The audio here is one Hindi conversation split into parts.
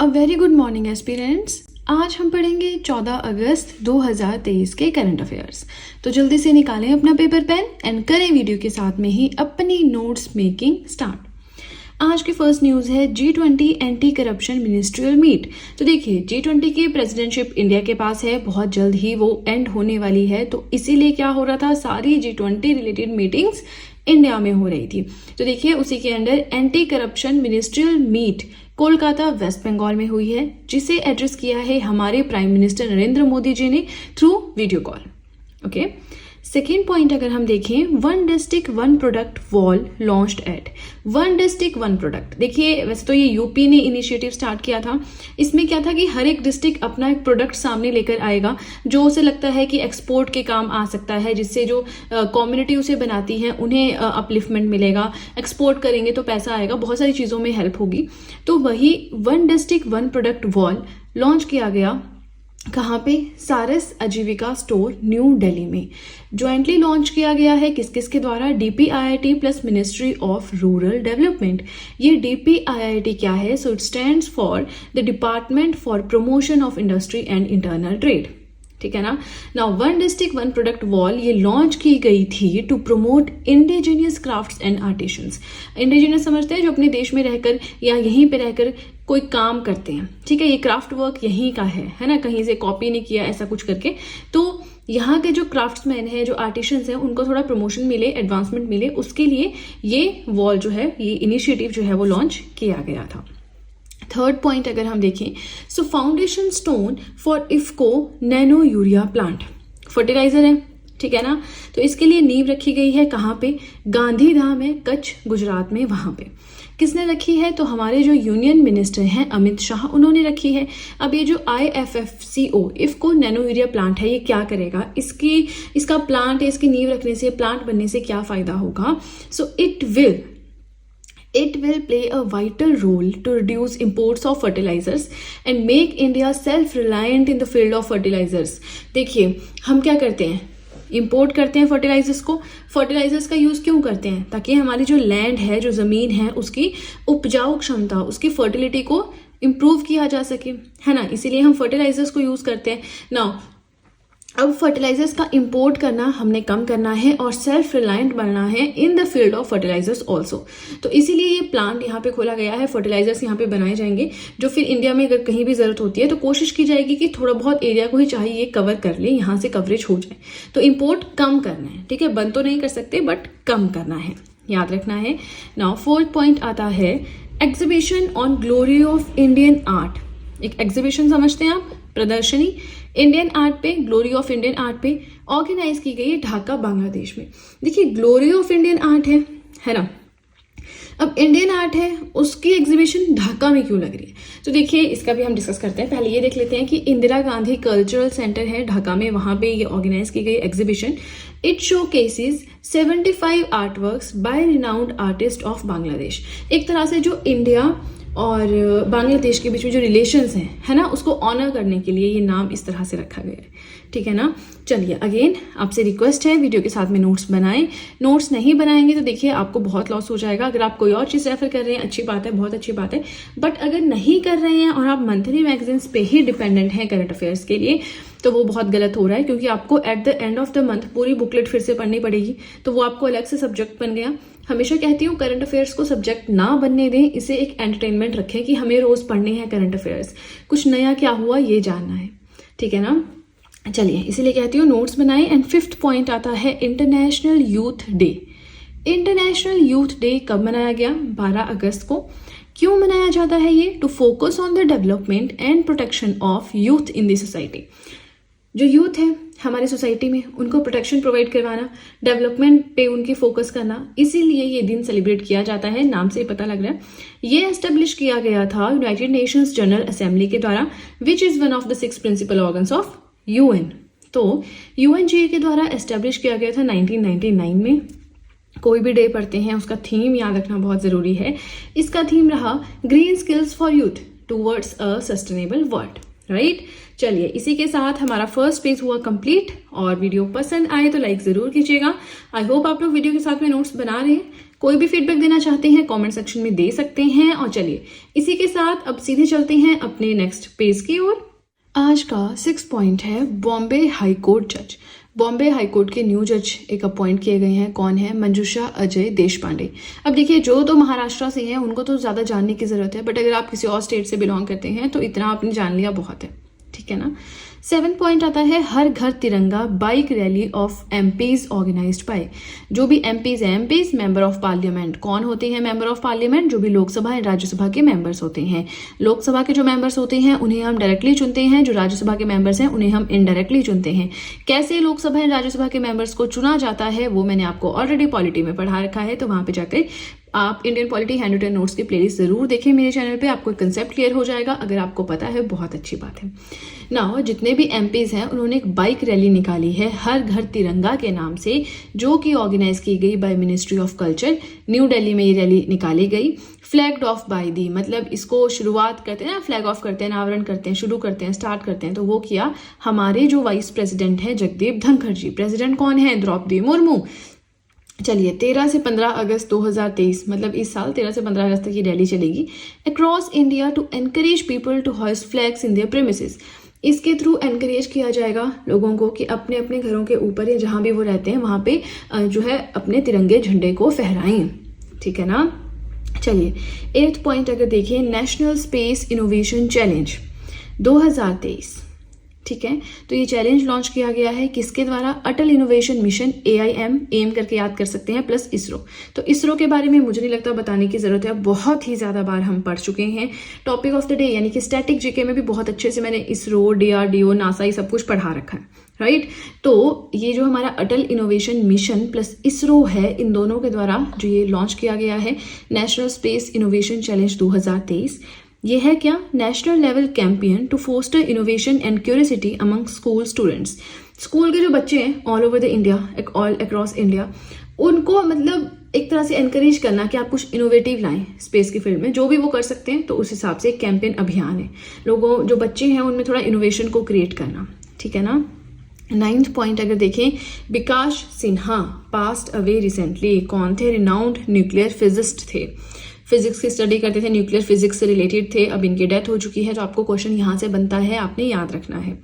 Very good morning aspirants. आज हम पढ़ेंगे 14 अगस्त 2023 के करंट अफेयर्स। तो जल्दी से निकालें अपना पेपर पेन एंड करें वीडियो के साथ में ही अपनी नोट्स मेकिंग स्टार्ट। आज की फर्स्ट न्यूज़ है G20 anti corruption ministerial meet. तो देखिए G20 की प्रेसिडेंटशिप इंडिया के पास है, बहुत जल्द ही वो एंड होने वाली है। तो इसीलिए क्या हो रहा था, सारी G20 रिलेटेड मीटिंग्स इंडिया में हो रही थी। तो देखिए उसी के under anti corruption ministerial meet Kolkata West Bengal में हुई है, जिसे एड्रेस किया है हमारे प्राइम मिनिस्टर नरेंद्र मोदी जी ने through video call. Okay, second point अगर हम देखें, one district one product wall launched at one district one product. देखिए वैसे तो ये यूपी ने इनिशिएटिव स्टार्ट किया था। इसमें क्या था कि हर एक डिस्ट्रिक्ट अपना एक प्रोडक्ट सामने लेकर आएगा जो उसे लगता है कि एक्सपोर्ट के काम आ सकता है, जिससे जो कम्युनिटी उसे बनाती है उन्हें अपलिफ्टमेंट मिलेगा, एक्सपोर्ट करेंगे तो पैसा आएगा, बहुत सारी चीज़ों में हेल्प होगी। तो वही one district one product wall launch किया गया। कहाँ पे? सारस आजीविका स्टोर न्यू दिल्ली में ज्वाइंटली लॉन्च किया गया है। किस किस के द्वारा? DPIIT plus ministry of rural development. ये DPIIT क्या है? So it stands for the department for promotion of industry and internal trade. ठीक है ना। Now one district one product wall ये लॉन्च की गई थी to promote indigenous crafts and artisans. Indigenous समझते हैं जो अपने देश में रहकर या यहीं पे रहकर कोई काम करते हैं। ठीक है, ये क्राफ्ट वर्क यहीं का है ना, कहीं से कॉपी नहीं किया ऐसा कुछ करके। तो यहाँ के जो क्राफ्ट्समैन है, जो आर्टिशंस हैं, उनको थोड़ा प्रमोशन मिले, एडवांसमेंट मिले, उसके लिए ये वॉल जो है, ये इनिशिएटिव जो है वो लॉन्च किया गया था। थर्ड पॉइंट अगर हम देखें, so foundation stone for IFFCO nano urea plant. Fertiliser है, ठीक है ना। तो इसके लिए नींव रखी गई है कहाँ पे? गांधीधाम है, कच्छ गुजरात में। वहां पे किसने रखी है? तो हमारे जो यूनियन मिनिस्टर हैं अमित शाह, उन्होंने रखी है। अब ये जो IFFCO IFFCO nano urea plant है, ये क्या करेगा? इसका प्लांट है, इसकी नींव रखने से, प्लांट बनने से क्या फायदा होगा? सो it will play a vital role to reduce imports of fertilizers and make India self-reliant in the field of fertilizers। देखिए हम क्या करते हैं, इंपोर्ट करते हैं फर्टिलाइजर्स को। फर्टिलाइजर्स का यूज़ क्यों करते हैं? ताकि हमारी जो लैंड है, जो ज़मीन है, उसकी उपजाऊ क्षमता, उसकी फर्टिलिटी को इम्प्रूव किया जा सके, है ना। इसीलिए हम फर्टिलाइजर्स को यूज़ करते हैं ना। अब फर्टिलाइजर्स का इंपोर्ट करना हमने कम करना है और सेल्फ रिलायंट बनना है in the field of fertilisers also. तो इसीलिए ये प्लांट यहाँ पे खोला गया है। फर्टिलाइजर्स यहाँ पे बनाए जाएंगे जो फिर इंडिया में अगर कहीं भी जरूरत होती है तो कोशिश की जाएगी कि थोड़ा बहुत एरिया को ही चाहे ये कवर कर ले, यहाँ से कवरेज हो जाए। तो इम्पोर्ट कम करना है, ठीक है। बंद तो नहीं कर सकते बट कम करना है, याद रखना है। नाउ फोर्थ पॉइंट आता है exhibition on glory of Indian art. एक एग्जीबिशन समझते हैं आप, प्रदर्शनी इंडियन आर्ट पे, ग्लोरी ऑफ इंडियन आर्ट पे ऑर्गेनाइज की गई है ढाका बांग्लादेश में। देखिए ग्लोरी ऑफ इंडियन आर्ट है ना। अब इंडियन आर्ट है, उसकी एग्जीबिशन ढाका में क्यों लग रही है? तो देखिए इसका भी हम डिस्कस करते हैं। पहले ये देख लेते हैं कि इंदिरा गांधी कल्चरल सेंटर है ढाका में, वहां पे ये ऑर्गेनाइज की गई exhibition. It show cases 75 art works by renowned artist of Bangladesh. एक तरह से जो इंडिया और बांग्लादेश के बीच में जो रिलेशंस हैं, है ना, उसको ऑनर करने के लिए ये नाम इस तरह से रखा गया है, ठीक है ना। चलिए अगेन आपसे रिक्वेस्ट है वीडियो के साथ में नोट्स बनाएं। नोट्स नहीं बनाएंगे तो देखिए आपको बहुत लॉस हो जाएगा। अगर आप कोई और चीज़ रेफर कर रहे हैं अच्छी बात है, बहुत अच्छी बात है, बट अगर नहीं कर रहे हैं और आप मंथली मैगजीन्स पे ही डिपेंडेंट हैं करंट अफेयर्स के लिए तो वो बहुत गलत हो रहा है, क्योंकि आपको at the end of the month पूरी बुकलेट फिर से पढ़नी पड़ेगी। तो वो आपको अलग से सब्जेक्ट बन गया। हमेशा कहती हूँ करंट अफेयर्स को सब्जेक्ट ना बनने दें, इसे एक एंटरटेनमेंट रखें कि हमें रोज पढ़ने हैं करंट अफेयर्स, कुछ नया क्या हुआ ये जानना है, ठीक है ना। चलिए इसीलिए कहती हूँ नोट्स बनाएं। एंड फिफ्थ पॉइंट आता है international youth day. International youth day कब मनाया गया? 12 अगस्त को। क्यों मनाया जाता है ये? To focus on the development and protection of youth in the society. जो यूथ है हमारी सोसाइटी में, उनको प्रोटेक्शन प्रोवाइड करवाना, डेवलपमेंट पे उनकी फोकस करना, इसीलिए ये दिन सेलिब्रेट किया जाता है। नाम से पता लग रहा है। ये एस्टेब्लिश किया गया था यूनाइटेड नेशंस जनरल असेंबली के द्वारा, which is one of the 6 principal organs of UN। तो UNGA के द्वारा एस्टेब्लिश किया गया था 1999 में। कोई भी डे पढ़ते हैं उसका थीम याद रखना बहुत जरूरी है। इसका थीम रहा green skills for youth towards a sustainable world, right. चलिए इसी के साथ हमारा फर्स्ट पेज हुआ कंप्लीट। और वीडियो पसंद आए तो लाइक जरूर कीजिएगा। आई होप आप लोग वीडियो के साथ में नोट्स बना रहे हैं। कोई भी फीडबैक देना चाहते हैं कमेंट सेक्शन में दे सकते हैं। और चलिए इसी के साथ अब सीधे चलते हैं अपने नेक्स्ट पेज की ओर। आज का 6 पॉइंट है बॉम्बे हाई कोर्ट जज। बॉम्बे हाई कोर्ट के न्यू जज एक अपॉइंट किए गए हैं। कौन है? मंजूषा अजय देशपांडे। अब देखिए, जो तो महाराष्ट्र से हैं उनको तो ज़्यादा जानने की ज़रूरत है, बट अगर आप किसी और स्टेट से बिलोंग करते हैं तो इतना आपने जान लिया बहुत है, ठीक है ना। 7 पॉइंट आता है Har Ghar Tiranga bike rally of MPs organised by. जो भी एमपीज हैं, एमपीज मेंबर ऑफ पार्लियामेंट। कौन होते हैं मेंबर ऑफ पार्लियामेंट? जो भी लोकसभा एंड राज्यसभा के मेंबर्स होते हैं। लोकसभा के जो मेंबर्स होते हैं उन्हें हम डायरेक्टली चुनते हैं, जो राज्यसभा के मेंबर्स हैं उन्हें हम इनडायरेक्टली चुनते हैं। कैसे लोकसभा एंड राज्यसभा के मेंबर्स को चुना जाता है वो मैंने आपको ऑलरेडी पॉलिटी में पढ़ा रखा है, तो वहां पे जाकर आप Indian polity hand written notes की प्लेलिस्ट जरूर देखें मेरे चैनल पे, आपको कंसेप्ट क्लियर हो जाएगा। अगर आपको पता है बहुत अच्छी बात है ना। जितने भी एमपीज हैं उन्होंने एक बाइक रैली निकाली है हर घर तिरंगा के नाम से, जो कि ऑर्गेनाइज की गई by ministry of culture. New Delhi में ये रैली निकाली गई। फ्लैग्ड ऑफ बाय दी, मतलब इसको शुरुआत करते हैं ना, फ्लैग ऑफ करते हैं, अनावरण करते हैं, शुरू करते हैं, स्टार्ट करते हैं, तो वो किया हमारे जो वाइस प्रेसिडेंट है जगदीप धनखड़ जी। प्रेसिडेंट कौन है? द्रौपदी मुर्मू। चलिए 13 से 15 अगस्त 2023, मतलब इस साल 13 से 15 अगस्त तक ये रैली चलेगी across India to encourage people to hoist flags in their premises. इसके थ्रू एनकरेज किया जाएगा लोगों को कि अपने अपने घरों के ऊपर या जहां भी वो रहते हैं वहां पे जो है अपने तिरंगे झंडे को फहराएं, ठीक है ना। चलिए 8th पॉइंट अगर देखिए, नेशनल स्पेस इनोवेशन चैलेंज 2023, ठीक है। तो ये चैलेंज लॉन्च किया गया है किसके द्वारा? अटल इनोवेशन मिशन, AIM, एम करके याद कर सकते हैं, प्लस इसरो। तो इसरो के बारे में मुझे नहीं लगता बताने की जरूरत है, बहुत ही ज्यादा बार हम पढ़ चुके हैं। टॉपिक ऑफ द डे यानी कि स्टैटिक जीके में भी बहुत अच्छे से मैंने इसरो, DRDO, नासा ये सब कुछ पढ़ा रखा है, राइट। तो ये जो हमारा अटल इनोवेशन मिशन प्लस इसरो है, इन दोनों के द्वारा जो ये लॉन्च किया गया है नेशनल स्पेस इनोवेशन चैलेंज 2023। ये है क्या? National level campaign to foster innovation and curiosity among school students. School के जो बच्चे हैं all over the India, all across India, उनको मतलब एक तरह से एनकरेज करना कि आप कुछ इनोवेटिव लाएं स्पेस की फील्ड में, जो भी वो कर सकते हैं। तो उस हिसाब से एक कैंपेन अभियान है, लोगों जो बच्चे हैं उनमें थोड़ा इनोवेशन को क्रिएट करना, ठीक है ना। 9th पॉइंट अगर देखें, विकास सिन्हा पास्ट अवे रिसेंटली। कौन थे? रिनाउंड न्यूक्लियर फिजिस्ट थे, फिजिक्स की स्टडी करते थे, न्यूक्लियर फिजिक्स से रिलेटेड थे। अब इनकी डेथ हो चुकी है, तो आपको क्वेश्चन यहाँ से बनता है, आपने याद रखना है,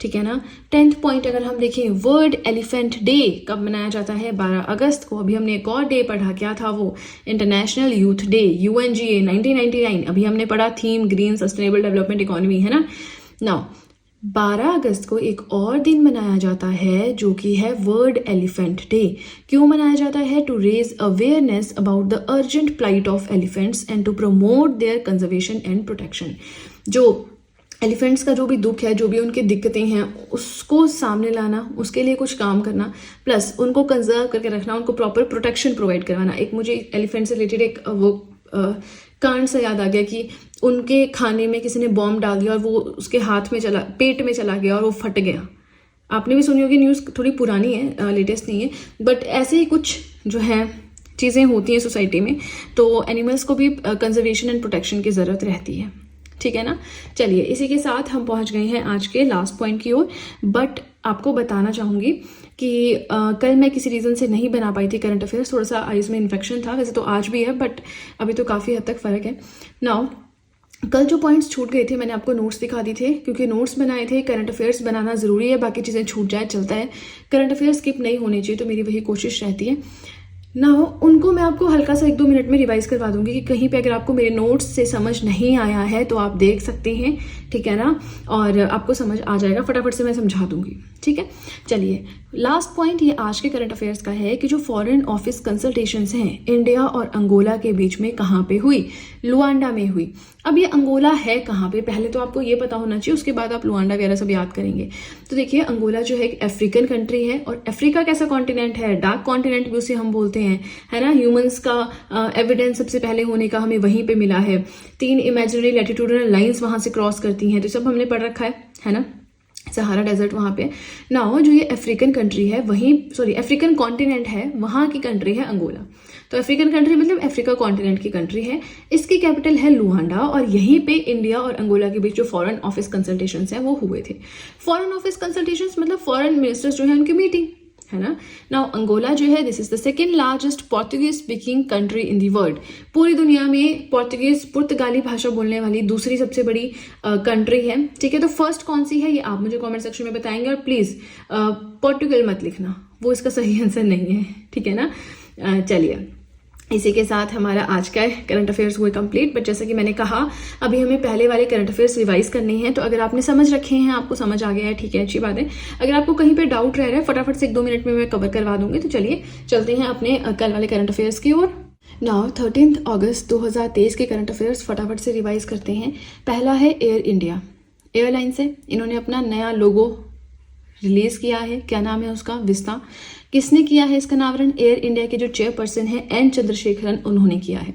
ठीक है ना। 10th पॉइंट अगर हम देखें, वर्ल्ड एलिफेंट डे कब मनाया जाता है? 12 अगस्त को। अभी हमने एक और डे पढ़ा, क्या था वो? International youth day, UNGA 1999। अभी हमने पढ़ा theme green sustainable development economy, है ना। नाउ 12 अगस्त को एक और दिन मनाया जाता है जो कि है वर्ल्ड एलिफेंट डे। क्यों मनाया जाता है? To raise awareness about the urgent plight of elephants and to promote their conservation and protection. जो एलिफेंट्स का जो भी दुख है, जो भी उनकी दिक्कतें हैं, उसको सामने लाना, उसके लिए कुछ काम करना, प्लस उनको कंजर्व करके रखना, उनको प्रॉपर प्रोटेक्शन प्रोवाइड करवाना। एक मुझे एलिफेंट से रिलेटेड एक वो कांड से याद आ गया कि उनके खाने में किसी ने बॉम्ब डाल दिया और वो उसके हाथ में चला, पेट में चला गया और वो फट गया। आपने भी सुनी होगी, न्यूज़ थोड़ी पुरानी है, लेटेस्ट नहीं है, बट ऐसे ही कुछ जो है चीज़ें होती हैं सोसाइटी में, तो एनिमल्स को भी कंजर्वेशन एंड प्रोटेक्शन की ज़रूरत रहती है, ठीक है ना। चलिए इसी के साथ हम पहुंच गए हैं आज के लास्ट पॉइंट की ओर। बट आपको बताना चाहूँगी कि कल मैं किसी रीज़न से नहीं बना पाई थी करंट अफेयर्स, थोड़ा सा आइज़ में इन्फेक्शन था, वैसे तो आज भी है बट अभी तो काफ़ी हद तक फ़र्क है। नाउ कल जो पॉइंट्स छूट गए थे मैंने आपको नोट्स दिखा दी थे, क्योंकि नोट्स बनाए थे। करंट अफेयर्स बनाना ज़रूरी है, बाकी चीज़ें छूट जाए चलता है, करंट अफेयर्स स्किप नहीं होनी चाहिए, तो मेरी वही कोशिश रहती है ना। उनको मैं आपको हल्का सा 1-2 मिनट में रिवाइज करवा दूंगी कि कहीं पे अगर आपको मेरे नोट्स से समझ नहीं आया है तो आप देख सकते हैं, ठीक है ना, और आपको समझ आ जाएगा, फटाफट से मैं समझा दूंगी, ठीक है। चलिए लास्ट पॉइंट ये आज के करंट अफेयर्स का है कि जो फॉरेन ऑफिस कंसल्टेशंस हैं इंडिया और अंगोला के बीच में कहाँ पे हुई? लुआंडा में हुई। अब ये अंगोला है कहाँ पे, पहले तो आपको ये पता होना चाहिए, उसके बाद आप लुआंडा वगैरह सब याद करेंगे। तो देखिए अंगोला जो है एक अफ्रीकन कंट्री है, और अफ्रीका कैसा कॉन्टिनेंट है? डार्क कॉन्टिनेंट भी उसे हम बोलते हैं, है ना। ह्यूमंस का एविडेंस सबसे पहले होने का हमें वहीं पे मिला है। 3 इमेजिनरी लैटिट्यूडनल लाइंस वहां से क्रॉस करती हैं, तो सब हमने पढ़ रखा है ना। सहारा डेजर्ट वहां पे। नाउ जो ये अफ्रीकन कंट्री है अफ्रीकन कॉन्टिनेंट है, वहां की कंट्री है अंगोला। तो अफ्रीकन कंट्री मतलब अफ्रीका कॉन्टिनेंट की कंट्री है, इसकी कैपिटल है लुआंडा, और यहीं पे इंडिया और अंगोला के बीच जो फॉरेन ऑफिस कंसल्टेशंस हैं वो हुए थे। फॉरेन ऑफिस कंसल्टेशंस मतलब फॉरेन मिनिस्टर्स जो है उनकी मीटिंग, है ना। नाउ अंगोला जो है, this is the second largest Portuguese speaking country in the world. पूरी दुनिया में पुर्तगाली भाषा बोलने वाली दूसरी सबसे बड़ी कंट्री है, ठीक है। तो फर्स्ट कौन सी है ये आप मुझे कमेंट सेक्शन में बताएंगे, और प्लीज पोर्टुगल मत लिखना, वो इसका सही आंसर नहीं है, ठीक है ना। चलिए, इसी के साथ हमारा आज का करंट अफेयर्स हुए कंप्लीट। बट जैसा कि मैंने कहा, अभी हमें पहले वाले करंट अफेयर्स रिवाइज करने हैं, तो अगर आपने समझ रखे हैं, आपको समझ आ गया है, ठीक है, अच्छी बात है। अगर आपको कहीं पे डाउट रह रहा है, फटाफट से 1-2 मिनट में मैं कवर करवा दूंगी। तो चलिए चलते हैं अपने कल वाले करंट अफेयर्स की ओर। नाउ 13 अगस्त 2023 के करंट अफेयर्स फटाफट से रिवाइज करते हैं। पहला है एयर इंडिया एयरलाइन से, इन्होंने अपना नया लोगो रिलीज किया है। क्या नाम है उसका? विस्ता। किसने किया है इसका अनावरण? एयर इंडिया के जो चेयरपर्सन है एन चंद्रशेखरन, उन्होंने किया है।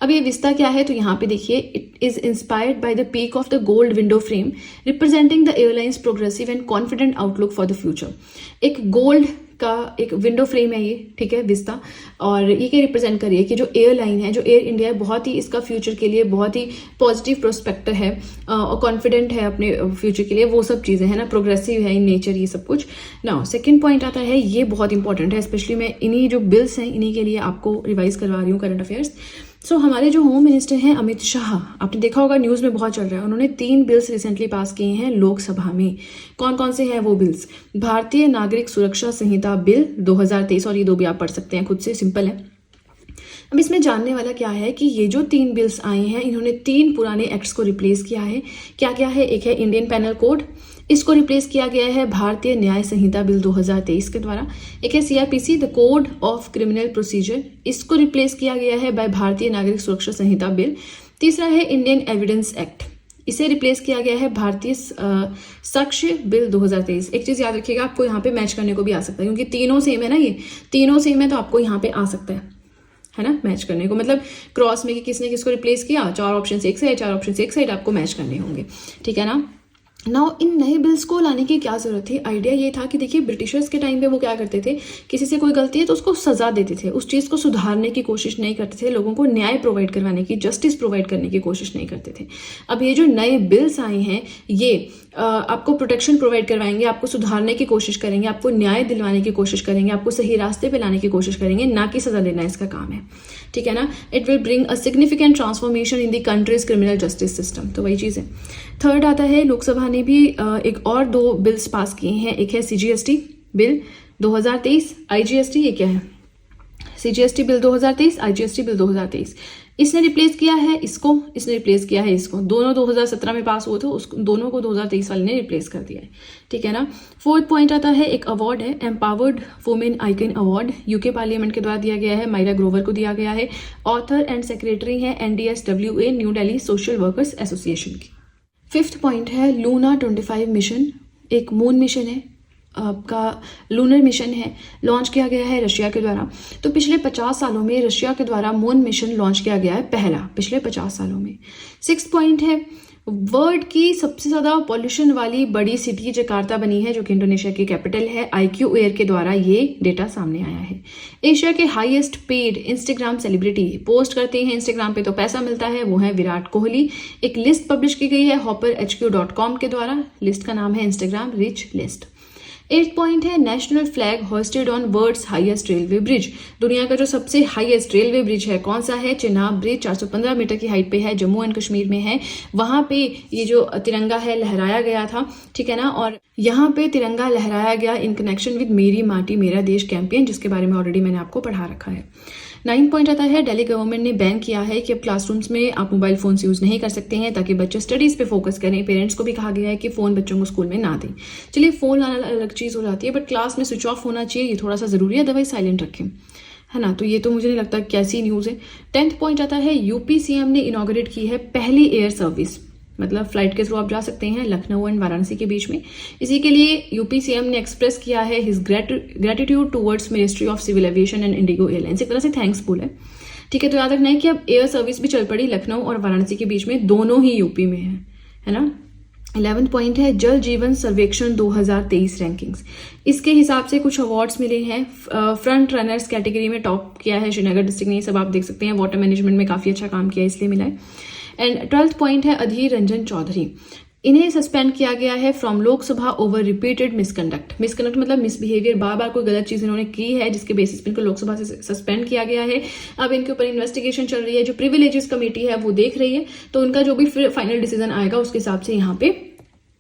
अब ये विस्ता क्या है, तो यहाँ पे देखिए, it is inspired by the peak of the gold window frame representing the airlines progressive and confident outlook for the future. एक गोल्ड का एक विंडो फ्रेम है ये, ठीक है, विस्ता। और ये क्या रिप्रेजेंट करिए कि जो एयरलाइन है, जो एयर इंडिया है, बहुत ही इसका फ्यूचर के लिए बहुत ही पॉजिटिव प्रोस्पेक्ट है और कॉन्फिडेंट है अपने फ्यूचर के लिए, वो सब चीज़ें हैं ना, प्रोग्रेसिव है इन नेचर, ये सब कुछ। नाउ सेकंड पॉइंट आता है, ये बहुत इंपॉर्टेंट है, स्पेशली मैं इन्हीं जो बिल्स हैं इन्हीं के लिए आपको रिवाइज करवा रही हूँ करंट अफेयर्स। सो हमारे जो होम मिनिस्टर हैं अमित शाह, आपने देखा होगा न्यूज़ में बहुत चल रहा है, उन्होंने 3 बिल्स रिसेंटली पास किए हैं लोकसभा में। कौन कौन से हैं वो बिल्स? भारतीय नागरिक सुरक्षा संहिता बिल 2023, और ये 2 भी आप पढ़ सकते हैं खुद से, सिंपल है। अब इसमें जानने वाला क्या है कि ये जो 3 बिल्स आए हैं, इन्होंने 3 पुराने एक्ट्स को रिप्लेस किया है। क्या क्या है? एक है इंडियन पैनल कोड, इसको रिप्लेस किया गया है भारतीय न्याय संहिता बिल 2023 के द्वारा। एक है CrPC, the code of criminal procedure, इसको रिप्लेस किया गया है बाय भारतीय नागरिक सुरक्षा संहिता बिल। तीसरा है इंडियन एविडेंस एक्ट, इसे रिप्लेस किया गया है भारतीय साक्ष्य बिल 2023। एक चीज याद रखिएगा, आपको यहाँ पे मैच करने को भी आ सकता है, क्योंकि तीनों सेम है ना, ये तीनों सेम है, तो आपको यहाँ पे आ सकता है ना मैच करने को, मतलब क्रॉस में कि किसने किसको रिप्लेस किया। 4 ऑप्शन एक साइड, 4 ऑप्शन एक साइड, आपको मैच करने होंगे, ठीक है ना। नाउ इन नए बिल्स को लाने की क्या जरूरत थी? आइडिया ये था कि देखिए, ब्रिटिशर्स के टाइम पे वो क्या करते थे, किसी से कोई गलती है तो उसको सजा देते थे, उस चीज़ को सुधारने की कोशिश नहीं करते थे, लोगों को न्याय प्रोवाइड करवाने की, जस्टिस प्रोवाइड करने की कोशिश नहीं करते थे। अब ये जो नए बिल्स आए हैं, ये आपको प्रोटेक्शन प्रोवाइड करवाएंगे, आपको सुधारने की कोशिश करेंगे, आपको न्याय दिलवाने की कोशिश करेंगे, आपको सही रास्ते पे लाने की कोशिश करेंगे, ना कि सजा देना इसका काम है, ठीक है ना। It will bring a significant transformation in the countries criminal justice system, तो वही चीज़ है। थर्ड आता है, लोकसभा ने भी एक और 2 बिल्स पास किए हैं। एक है सीजीएसटी बिल 2023, आईजीएसटी, ये क्या है? CGST bill 2023, IGST bill 2023। इसने रिप्लेस किया है इसको, इसने रिप्लेस किया है इसको, दोनों 2017 में पास हुए थे, उसको दोनों को 2023 वाले ने रिप्लेस कर दिया है, ठीक है ना। फोर्थ पॉइंट आता है, एक अवार्ड है, empowered women icon award, UK parliament के द्वारा दिया गया है, मायरा ग्रोवर को दिया गया है। ऑथर एंड सेक्रेटरी है NDSWA, new Delhi social workers association की। फिफ्थ पॉइंट है लूना 25 मिशन, एक मून मिशन है, आपका लूनर मिशन है, लॉन्च किया गया है रशिया के द्वारा। तो पिछले 50 सालों में रशिया के द्वारा मून मिशन लॉन्च किया गया है, पहला पिछले 50 सालों में। 6 पॉइंट है, वर्ल्ड की सबसे ज़्यादा पॉल्यूशन वाली बड़ी सिटी जकार्ता बनी है, जो कि इंडोनेशिया की कैपिटल है। IQ एयर के द्वारा ये डेटा सामने आया है। एशिया के highest paid Instagram celebrity, post करते हैं इंस्टाग्राम पे तो पैसा मिलता है, वो है विराट कोहली। एक लिस्ट पब्लिश की गई है hopperhq.com के द्वारा, लिस्ट का नाम है Instagram rich list. 8th point है, national flag hoisted on world's highest railway bridge, दुनिया का जो सबसे हाईएस्ट रेलवे ब्रिज है कौन सा है? चिनाब ब्रिज, 415 मीटर की हाइट पे है, जम्मू एंड कश्मीर में है। वहां पे ये जो तिरंगा है लहराया गया था, ठीक है ना, और यहाँ पे तिरंगा लहराया गया इन कनेक्शन विद मेरी माटी मेरा देश कैंपेन, जिसके बारे में ऑलरेडी मैंने आपको पढ़ा रखा है। 9th पॉइंट आता है, दिल्ली गवर्नमेंट ने बैन किया है कि अब क्लासरूम्स में आप मोबाइल फोन्स यूज नहीं कर सकते हैं, ताकि बच्चे स्टडीज पे फोकस करें। पेरेंट्स को भी कहा गया है कि फोन बच्चों को स्कूल में ना दें। चलिए, फोन लाना अलग चीज हो जाती है, बट क्लास में स्विच ऑफ होना चाहिए, ये थोड़ा सा जरूरी है, अदरवाइज साइलेंट रखें, है ना। तो ये तो मुझे नहीं लगता कैसी न्यूज है। 10th पॉइंट आता है, यूपी सीएम ने इनॉग्रेट की है पहली एयर सर्विस, मतलब फ्लाइट के थ्रू आप जा सकते हैं लखनऊ एंड वाराणसी के बीच में। इसी के लिए यूपी सीएम ने एक्सप्रेस किया है his gratitude towards ministry of civil aviation and IndiGo airlines, एक तरह से थैंक्सफुल है, ठीक है। तो याद रखना है कि अब एयर सर्विस भी चल पड़ी लखनऊ और वाराणसी के बीच में, दोनों ही यूपी में है ना। 11th पॉइंट है, जल जीवन सर्वेक्षण 2023 रैंकिंग्स, इसके हिसाब से कुछ अवार्ड्स मिले हैं। फ्रंट रनर्स कैटेगरी में टॉप किया है श्रीनगर डिस्ट्रिक्ट ने, ये सब आप देख सकते हैं, वाटर मैनेजमेंट में काफी अच्छा काम किया इसलिए मिला है। एंड 12th पॉइंट है, अधीर रंजन चौधरी, इन्हें सस्पेंड किया गया है from Lok Sabha over repeated misconduct. Misconduct मतलब मिसबिहेवियर, बार बार कोई गलत चीज इन्होंने की है जिसके बेसिस पे इनको लोकसभा से सस्पेंड किया गया है। अब इनके ऊपर इन्वेस्टिगेशन चल रही है, जो प्रिविलेजेस कमेटी है वो देख रही है, तो उनका जो भी फाइनल डिसीजन आएगा उसके हिसाब से यहाँ पे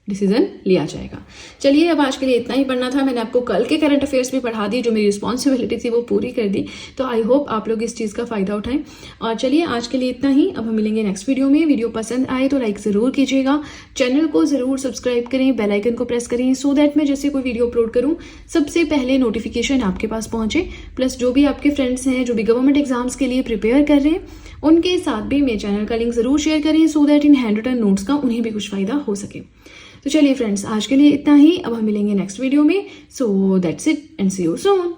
डिसीजन लिया जाएगा। चलिए अब आज के लिए इतना ही पढ़ना था। मैंने आपको कल के करंट अफेयर्स भी पढ़ा दिए, जो मेरी रिस्पॉन्सिबिलिटी थी वो पूरी कर दी। तो आई होप आप लोग इस चीज़ का फ़ायदा उठाएं। और चलिए आज के लिए इतना ही। अब हम मिलेंगे नेक्स्ट वीडियो में। वीडियो पसंद आए तो लाइक ज़रूर कीजिएगा, चैनल को ज़रूर सब्सक्राइब करें, बेल आइकन को प्रेस करें, सो दैट मैं जैसे कोई वीडियो अपलोड करूँ सबसे पहले नोटिफिकेशन आपके पास पहुँचे। प्लस जो भी आपके फ्रेंड्स हैं जो भी गवर्नमेंट एग्जाम्स के लिए प्रिपेयर कर रहे हैं, उनके साथ भी मेरे चैनल का लिंक ज़रूर शेयर करें, सो दैट इन हैंड रिटन नोट्स का उन्हें भी कुछ फ़ायदा हो सके। तो चलिए फ्रेंड्स, आज के लिए इतना ही। अब हम मिलेंगे नेक्स्ट वीडियो में। So that's it and see you soon.